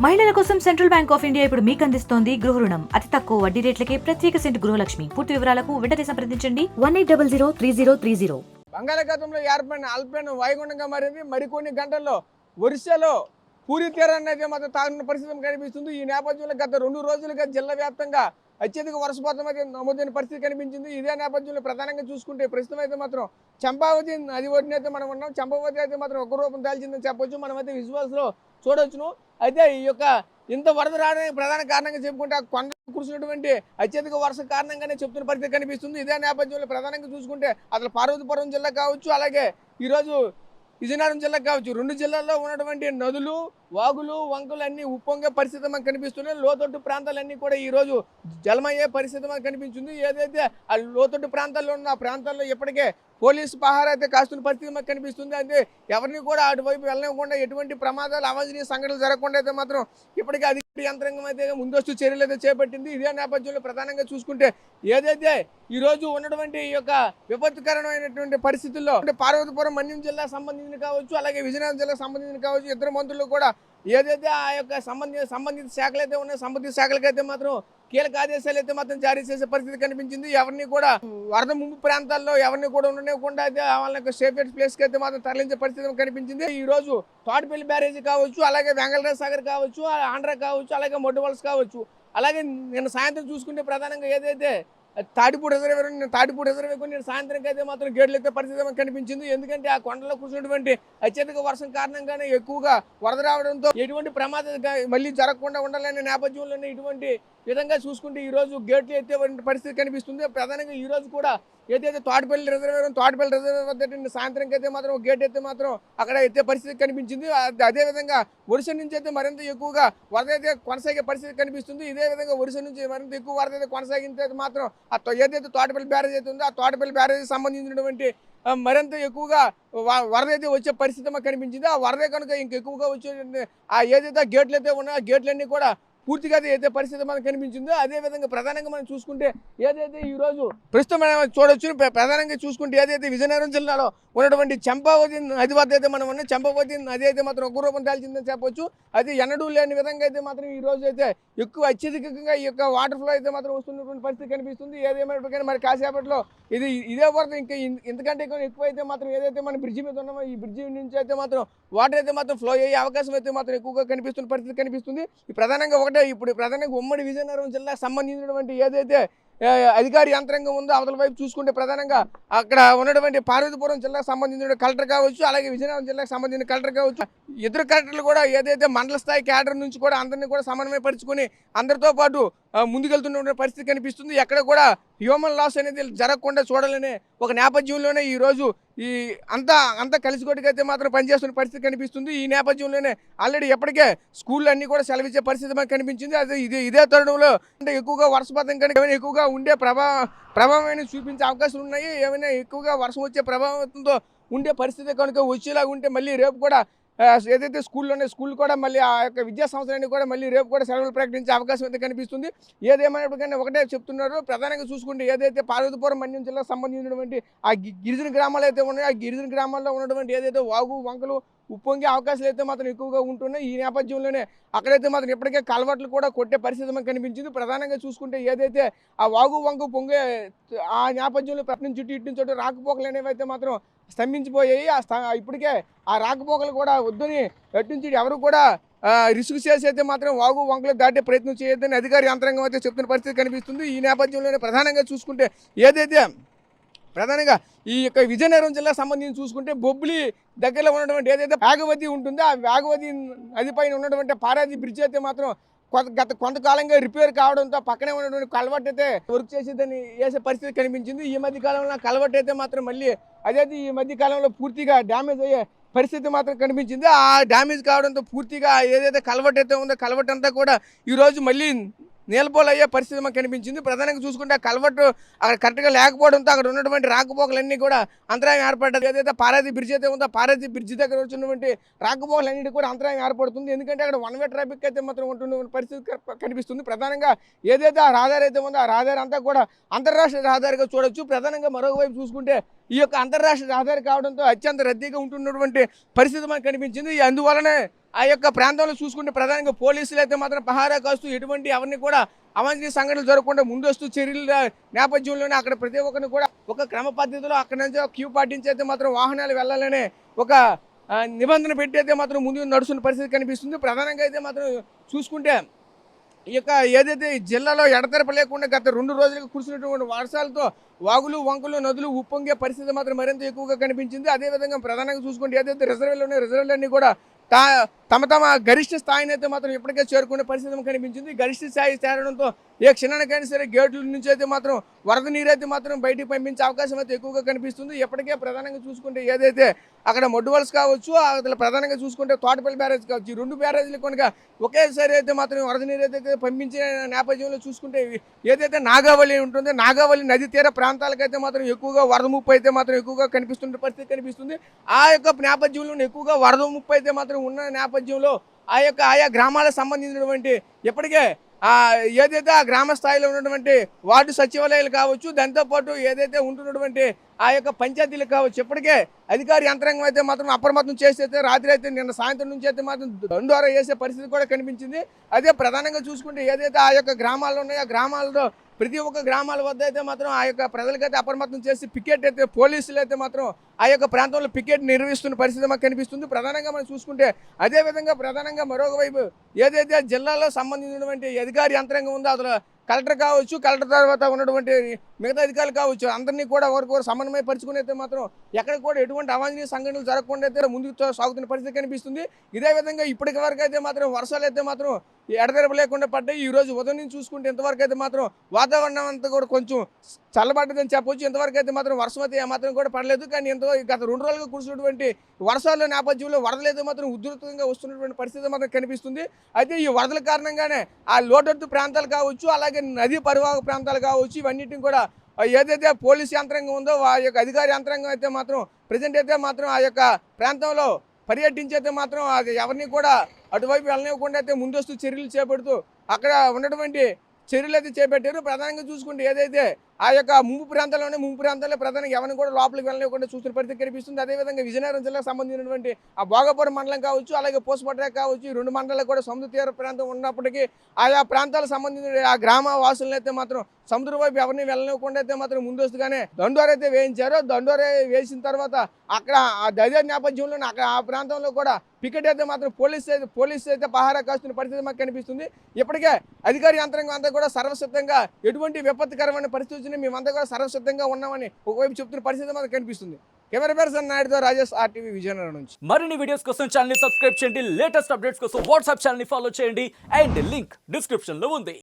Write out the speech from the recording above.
మహిళల కోసం central bank of India ఇప్పుడు మీకు అందిస్తోంది గృహ రుణం. అతి తక్కువ వడ్డీ రేట్లకే ప్రత్యేక సెంటు గృహలక్ష్మి. పూర్తి వివరాలకు వెంటనే సంప్రదించండి 18003030. బంగాళాఖాతంలో ఏర్పడిన అల్పపీడనం వాయుగుండంగా మారింది. మరికొన్ని గంటల్లో ఒరిస్సాలో పూరి తీరాన్ని అయితే మాత్రం తాగిన పరిస్థితి కనిపిస్తుంది. ఈ నేపథ్యంలో గత 2 రోజులుగా జిల్లా వ్యాప్తంగా అత్యధిక వర్షపాతం అయితే నమోదైన పరిస్థితి కనిపించింది. ఇదే నేపథ్యంలో ప్రధానంగా చూసుకుంటే ప్రస్తుతం అయితే మాత్రం చంపావతి నది ఒడ్డున అయితే మనం ఉన్నాం. చంపావతి అయితే మాత్రం ఒక రూపం దాల్చిందని చెప్పొచ్చు. మనమైతే విజువల్స్లో చూడవచ్చును. అయితే ఈ యొక్క ఇంత వరద రావడానికి ప్రధాన కారణంగా చెప్పుకుంటే కొండలు కురిసినటువంటి అత్యధిక వర్ష కారణంగానే చెప్తున్న పరిస్థితి కనిపిస్తుంది. ఇదే నేపథ్యంలో ప్రధానంగా చూసుకుంటే అసలు పార్వతీపురం జిల్లా కావచ్చు, అలాగే ఈరోజు విజయనగరం జిల్లా కావచ్చు, 2 జిల్లాల్లో ఉన్నటువంటి నదులు, వాగులు, వంకలు అన్నీ ఉప్పొంగే పరిస్థితి మనకు కనిపిస్తున్నాయి. లోతట్టు ప్రాంతాలన్నీ కూడా ఈరోజు జలమయ్యే పరిస్థితి మనకు కనిపించింది. ఏదైతే ఆ లోతట్టు ప్రాంతాల్లో ఉన్న ఆ ప్రాంతాల్లో ఇప్పటికే పోలీసు పహారా అయితే కాస్తున్న పరిస్థితి మనకు కనిపిస్తుంది. అయితే ఎవరిని కూడా అటువైపు వెళ్ళనివ్వకుండా ఎటువంటి ప్రమాదాలు అవాంఛనీయ సంఘటనలు జరగకుండా అయితే మాత్రం ఇప్పటికే అధికార యంత్రాంగం అయితే ముందస్తు చర్యలు అయితే చేపట్టింది. ఇదే నేపథ్యంలో ప్రధానంగా చూసుకుంటే ఏదైతే ఈరోజు ఉన్నటువంటి ఈ యొక్క విపత్తుకరమైనటువంటి పరిస్థితుల్లో అంటే పార్వతీపురం మన్యం జిల్లా సంబంధించిన కావచ్చు, అలాగే విజయనగరం జిల్లాకు సంబంధించిన కావచ్చు, ఇద్దరు మంత్రులు కూడా ఏదైతే ఆ యొక్క సంబంధిత శాఖలు అయితే ఉన్నాయో సంబంధిత శాఖలకైతే మాత్రం కీలక ఆదేశాలు అయితే మాత్రం జారీ చేసే పరిస్థితి కనిపించింది. ఎవరిని కూడా వరద ముంపు ప్రాంతాల్లో ఎవరిని కూడా ఉండనివ్వకుండా అయితే వాళ్ళకి సేఫెస్ట్ ప్లేస్కి అయితే మాత్రం తరలించే పరిస్థితి కనిపించింది. ఈ రోజు తోటపల్లి బ్యారేజీ కావచ్చు, అలాగే వెంగళరాజ సాగర్ కావచ్చు, ఆంధ్ర కావచ్చు, అలాగే మొడ్డువలస కావచ్చు, అలాగే నిన్న సాయంత్రం చూసుకుంటే ప్రధానంగా ఏదైతే తాటిపూడి రిజర్వేషన్ నేను సాయంత్రం అయితే మాత్రం గేట్లు ఎత్తే పరిస్థితి కనిపించింది. ఎందుకంటే ఆ కొండలో కూర్చున్నటువంటి అత్యధిక వర్షం కారణంగానే ఎక్కువగా వరద రావడంతో ఎటువంటి ప్రమాదం మళ్ళీ జరగకుండా ఉండాలనే నేపథ్యంలోనే ఇటువంటి విధంగా చూసుకుంటే ఈ రోజు గేట్లు ఎత్తే పరిస్థితి కనిపిస్తుంది. ప్రధానంగా ఈ రోజు కూడా ఏదైతే తోటపల్లి రిజర్వేషన్ వద్ద సాయంత్రం అయితే మాత్రం గేట్ అయితే మాత్రం అక్కడ ఎత్తే పరిస్థితి కనిపించింది. అదేవిధంగా ఒరిస్సా నుంచి అయితే మరింత ఎక్కువగా వరద అయితే కొనసాగే పరిస్థితి కనిపిస్తుంది. ఇదే విధంగా ఒరిస్సా నుంచి మరింత ఎక్కువ వరద అయితే కొనసాగితే మాత్రం ఏదైతే తోటపల్లి బ్యారేజ్ అయితే ఉందో ఆ తోటపల్లి బ్యారేజ్ సంబంధించినటువంటి మరింత ఎక్కువగా వరద అయితే వచ్చే పరిస్థితి మాకు కనిపించింది. ఆ వరద కనుక ఇంకెక్కువగా వచ్చే ఆ ఏదైతే గేట్లు అయితే ఉన్నాయో ఆ గేట్లన్నీ కూడా పూర్తిగా అయితే పరిస్థితి మనకు కనిపించిందో. అదేవిధంగా ప్రధానంగా మనం చూసుకుంటే ఏదైతే ఈరోజు ప్రస్తుతం మనం చూడొచ్చు. ప్రధానంగా చూసుకుంటే ఏదైతే విజయనగరం జిల్లాలో ఉన్నటువంటి చంపావతి నది వద్ద అయితే మనం ఉన్నాం. చంపావతి నది అయితే మాత్రం ఒక రూపం దాల్చిందని చెప్పొచ్చు. అది ఎన్నడూ లేని విధంగా అయితే మాత్రం ఈ రోజు అయితే ఎక్కువ అత్యధికంగా ఈ యొక్క వాటర్ ఫ్లో అయితే మాత్రం వస్తున్నటువంటి పరిస్థితి కనిపిస్తుంది. ఏదేమైనప్పటికీ మరి కాసేపట్లో ఇదే వరద ఇంకా ఇంతకంటే ఎక్కువ అయితే మాత్రం ఏదైతే మన బ్రిడ్జి మీద ఉన్నామో ఈ బ్రిడ్జి నుంచి అయితే మాత్రం వాటర్ అయితే మాత్రం ఫ్లో అయ్యే అవకాశం అయితే మాత్రం ఎక్కువగా కనిపిస్తున్న పరిస్థితి కనిపిస్తుంది. ఈ ప్రధానంగా ఇప్పుడు ప్రధానంగా ఉమ్మడి విజయనగరం జిల్లాకు సంబంధించినటువంటి ఏదైతే అధికార యంత్రాంగం ఉందో అవతల వైపు చూసుకుంటే ప్రధానంగా అక్కడ ఉన్నటువంటి పార్వతీపురం జిల్లాకు సంబంధించిన కలెక్టర్ కావచ్చు, అలాగే విజయనగరం జిల్లాకు సంబంధించిన కలెక్టర్ కావచ్చు, ఇద్దరు కలెక్టర్లు కూడా ఏదైతే మండల స్థాయి క్యాడర్ నుంచి కూడా అందరినీ కూడా సమన్వయపరుచుకొని అందరితో పాటు ముందుకెళ్తున్న పరిస్థితి కనిపిస్తుంది. ఎక్కడ కూడా హ్యూమన్ లాస్ అనేది జరగకుండా చూడాలనే ఒక నేపథ్యంలోనే ఈరోజు ఈ అంతా కలిసికొట్టుకైతే మాత్రం పనిచేస్తున్న పరిస్థితి కనిపిస్తుంది. ఈ నేపథ్యంలోనే ఆల్రెడీ ఎప్పటికే స్కూళ్ళు అన్నీ కూడా సెలవిచ్చే పరిస్థితి మనకు కనిపించింది. అది ఇదే తరుణంలో అంటే ఎక్కువగా వర్షపాతం కనుక ఏమైనా ఎక్కువగా ఉండే ప్రభావం చూపించే అవకాశాలు ఉన్నాయి. ఏమైనా ఎక్కువగా వర్షం వచ్చే ప్రభావంతో ఉండే పరిస్థితి కనుక వచ్చేలాగా ఉంటే మళ్ళీ రేపు కూడా ఏదైతే స్కూల్ కూడా మళ్ళీ ఆ యొక్క విద్యా సంవత్సరాన్ని కూడా మళ్ళీ రేపు కూడా సెలవులు ప్రకటించే అవకాశం అయితే కనిపిస్తుంది. ఏదేమైనప్పటికీ ఒకటే చెప్తున్నారు. ప్రధానంగా చూసుకుంటే ఏదైతే పార్వతీపురం మన్యం జిల్లాకు సంబంధించినటువంటి ఆ గిరిజన గ్రామాలు అయితే ఉన్నాయో ఆ గిరిజన గ్రామాల్లో ఉన్నటువంటి ఏదైతే వాగు వంకలు ఉప్పొంగే అవకాశాలు అయితే మాత్రం ఎక్కువగా ఉంటున్నాయి. ఈ నేపథ్యంలోనే అక్కడైతే మాత్రం ఇప్పటికే కలవట్లు కూడా కొట్టే పరిస్థితి మనకు కనిపించింది. ప్రధానంగా చూసుకుంటే ఏదైతే ఆ వాగు వంక పొంగే ఆ నేపథ్యంలో ప్రతి నుంచి ఇటు నుంచి రాకపోకలు అనేవి అయితే మాత్రం స్తంభించిపోయాయి. ఇప్పటికే ఆ రాకపోకలు కూడా వద్దని ఎట్నుంచి ఎవరు కూడా రిస్క్ చేసి అయితే మాత్రం వాగు వంకలు దాటే ప్రయత్నం చేయొద్దని అధికార యంత్రాంగం అయితే చెప్తున్న పరిస్థితి కనిపిస్తుంది. ఈ నేపథ్యంలోనే ప్రధానంగా చూసుకుంటే ఏదైతే ప్రధానంగా ఈ యొక్క విజయనగరం జిల్లాకు సంబంధించి చూసుకుంటే బొబ్బిలి దగ్గరలో ఉన్నటువంటి ఏదైతే వేగవతి ఉంటుందో ఆ వేగవతి నది పైన ఉన్నటువంటి పారాది బ్రిడ్జ్ అయితే మాత్రం కొంతకాలంగా రిపేర్ కావడంతో పక్కనే ఉన్నటువంటి కలవట్ అయితే వర్క్ చేసేదని వేసే పరిస్థితి కనిపించింది. ఈ మధ్య కాలంలో కలవట్ అయితే మాత్రం మళ్ళీ అదైతే ఈ మధ్య కాలంలో పూర్తిగా డ్యామేజ్ అయ్యే పరిస్థితి మాత్రం కనిపించింది. ఆ డ్యామేజ్ కావడంతో పూర్తిగా ఏదైతే కలవట్ అయితే ఉందో కలవట్ అంతా కూడా ఈరోజు మళ్ళీ నేలపోలు అయ్యే పరిస్థితి మాకు కనిపించింది. ప్రధానంగా చూసుకుంటే ఆ కలవట్టు అక్కడ కరెక్ట్గా లేకపోవడంతో అక్కడ ఉన్నటువంటి రాకపోకలన్నీ కూడా అంతరాయం ఏర్పడ్డది. ఏదైతే పారాది బ్రిడ్జ్ అయితే ఉందో పారాది బ్రిడ్జ్ దగ్గర వచ్చినటువంటి రాకపోకలన్నిటి కూడా అంతరాయం ఏర్పడుతుంది. ఎందుకంటే అక్కడ వన్ వే ట్రాఫిక్ అయితే మాత్రం ఉంటున్న పరిస్థితి కనిపిస్తుంది. ప్రధానంగా ఏదైతే ఆ రహదారి అయితే ఉందో ఆ రహదారి అంతా కూడా అంతర్రాష్ట్ర రహదారిగా చూడొచ్చు. ప్రధానంగా మరొక వైపు చూసుకుంటే ఈ యొక్క అంతర్రాష్ట్ర రహదారి కావడంతో అత్యంత రద్దీగా ఉంటున్నటువంటి పరిస్థితి మనకు కనిపించింది. అందువలనే ఆ యొక్క ప్రాంతంలో చూసుకుంటే ప్రధానంగా పోలీసులు అయితే మాత్రం పహారా కాస్తూ ఎటువంటి ఎవరిని కూడా అవాంఛనీయ సంఘటనలు జరగకుండా ముందస్తు చర్యల నేపథ్యంలోనే అక్కడ ప్రతి ఒక్కరిని కూడా ఒక క్రమ పద్ధతిలో అక్కడ నుంచి క్యూ పాటించి అయితే మాత్రం వాహనాలు వెళ్ళాలనే ఒక నిబంధన పెట్టి అయితే మాత్రం ముందు నడుస్తున్న పరిస్థితి కనిపిస్తుంది. ప్రధానంగా అయితే మాత్రం చూసుకుంటే ఈ యొక్క ఏదైతే ఈ జిల్లాలో ఎడతెరప లేకుండా గత 2 రోజులుగా కురిసినటువంటి వర్షాలతో వాగులు వంకలు నదులు ఉప్పొంగే పరిస్థితి మాత్రం మరింత ఎక్కువగా కనిపించింది. అదేవిధంగా ప్రధానంగా చూసుకుంటే ఏదైతే రిజర్వేలు ఉన్నాయో రిజర్వేలన్నీ కూడా తమ గరిష్ట స్థాయిని అయితే మాత్రం ఇప్పటికే చేరుకునే పరిస్థితి కనిపించింది. గరిష్ట స్థాయి చేరడంతో ఏ క్షణానికైనా సరే గేట్ల నుంచి అయితే మాత్రం వరద నీరు అయితే మాత్రం బయటికి పంపించే అవకాశం అయితే ఎక్కువగా కనిపిస్తుంది. ఇప్పటికే ప్రధానంగా చూసుకుంటే ఏదైతే అక్కడ మొడ్డువలస కావచ్చు, అసలు ప్రధానంగా చూసుకుంటే తోటపల్లి బ్యారేజ్ కావచ్చు, ఈ 2 బ్యారేజీలు కనుక ఒకేసారి అయితే మాత్రం వరద నీరు అయితే పంపించిన నేపథ్యంలో చూసుకుంటే ఏదైతే నాగావళి ఉంటుందో నాగావళి నది తీర ప్రాంతాలకైతే మాత్రం ఎక్కువగా వరద ముప్పు అయితే మాత్రం ఎక్కువగా కనిపిస్తున్న పరిస్థితి కనిపిస్తుంది. ఆ యొక్క నేపథ్యంలో ఎక్కువగా వరద ముప్పు అయితే మాత్రం ఉన్న నేపథ్యంలో ఆయా గ్రామాలకు సంబంధించినటువంటి ఇప్పటికే ఏదైతే ఆ గ్రామ స్థాయిలో ఉన్నటువంటి వార్డు సచివాలయాలు కావచ్చు, దాంతోపాటు ఏదైతే ఉంటున్నటువంటి ఆ యొక్క పంచాయతీలు కావచ్చు, ఇప్పటికే అధికార యంత్రాంగం అయితే మాత్రం అప్రమత్తం చేసి రాత్రి అయితే నిన్న సాయంత్రం నుంచి అయితే మాత్రం దండోరా వేసే పరిస్థితి కూడా కనిపించింది. అదే ప్రధానంగా చూసుకుంటే ఏదైతే ఆ యొక్క గ్రామాల్లో ఉన్నాయో ఆ గ్రామాల్లో ప్రతి ఒక్క గ్రామాల వద్ద అయితే మాత్రం ఆ యొక్క ప్రజలకైతే అప్రమత్తం చేసి పికెట్ అయితే పోలీసులు అయితే మాత్రం ఆ యొక్క ప్రాంతంలో పికెట్ నిర్వహిస్తున్న పరిస్థితి మాకు కనిపిస్తుంది. ప్రధానంగా మనం చూసుకుంటే అదేవిధంగా ప్రధానంగా మరొక వైపు ఏదైతే జిల్లాలో సంబంధించినటువంటి అధికార యంత్రాంగం ఉందో అసలు కలెక్టర్ కావచ్చు, కలెక్టర్ తర్వాత ఉన్నటువంటి మిగతా అధికారులు కావచ్చు, అందరినీ కూడా ఒకరికొకరు సమన్వయపరుచుకుని అయితే మాత్రం ఎక్కడ కూడా ఎటువంటి అవాంఛనీయ సంఘటనలు జరగకుండా అయితే ముందుకు సాగుతున్న పరిస్థితి కనిపిస్తుంది. ఇదే విధంగా ఇప్పటికి వరకు అయితే మాత్రం వర్షాలు అయితే మాత్రం ఎడతెరపు లేకుండా పడ్డాయి. ఈ రోజు ఉదయం నుంచి చూసుకుంటే ఇంతవరకు అయితే మాత్రం వాతావరణం అంతా కూడా కొంచెం చల్లబడ్డదని చెప్పొచ్చు. ఇంతవరకు అయితే మాత్రం వర్షం అయితే ఏమాత్రం కూడా పడలేదు. కానీ గత 2 రోజులుగా కురిసినటువంటి వర్షాల నేపథ్యంలో వరదలు అయితే మాత్రం ఉధృతంగా వస్తున్నటువంటి పరిస్థితి మాత్రం కనిపిస్తుంది. అయితే ఈ వరదల కారణంగానే ఆ లోతట్టు ప్రాంతాలు కావచ్చు, అలాగే నదీ పరివాహక ప్రాంతాలు కావచ్చు, ఇవన్నిటిని కూడా ఏదైతే పోలీస్ యంత్రాంగం ఉందో ఆ యొక్క అధికార యంత్రాంగం అయితే మాత్రం ప్రజెంట్ అయితే మాత్రం ఆ యొక్క ప్రాంతంలో పర్యటించైతే మాత్రం అది ఎవరిని కూడా అటువైపు వెళ్ళనివ్వకుండా అయితే ముందస్తు చర్యలు చేపడుతూ అక్కడ ఉన్నటువంటి చర్యలు అయితే చేపట్టారు. ప్రధానంగా చూసుకుంటే ఏదైతే ఆ యొక్క ముంపు ప్రాంతాల్లో ప్రధానంగా ఎవరిని కూడా లోపలికి వెళ్ళనివ్వకుండా చూస్తున్న పరిస్థితి కనిపిస్తుంది. అదేవిధంగా విజయనగరం జిల్లాకు సంబంధించినటువంటి ఆ భోగాపురం మండలం కావచ్చు, అలాగే పోసుపట్ర కావచ్చు, ఈ 2 మండలాలు కూడా సముద్ర తీర ప్రాంతం ఉన్నప్పటికీ ఆయా ప్రాంతాలకు సంబంధించిన ఆ గ్రామ వాసులను అయితే మాత్రం సముద్రం వైపు ఎవరిని వెళ్ళనివ్వకుండా అయితే మాత్రం ముందస్తుగానే దండోర అయితే వేయించారు. దండోర వేసిన తర్వాత అక్కడ అదే నేపథ్యంలో అక్కడ ఆ ప్రాంతంలో కూడా పికెట్ అయితే మాత్రం పోలీసు అయితే పహారా కాస్తున్న పరిస్థితి మాకు కనిపిస్తుంది. ఇప్పటికే అధికార యంత్రాంగం అంతా కూడా సర్వసిద్ధంగా ఎటువంటి విపత్తుకరమైన పరిస్థితి మేమంతా కూడా సర్వసిద్ధంగా ఉన్నామని ఒకవైపు చెప్తున్న పరిస్థితి మాకు కనిపిస్తుంది. కెమెరా పర్సన్ నాయుడుతో రాజేష్, RTV విజయనగరం నుంచి. మరిన్ని వీడియోస్ కోసం ఛానల్ ని సబ్స్క్రైబ్ చేయండి, లేటెస్ట్ అప్డేట్స్ కోసం వాట్సాప్ ఛానల్ ని ఫాలో చేయండి అండ్ లింక్ డిస్క్రిప్షన్ లో ఉంది.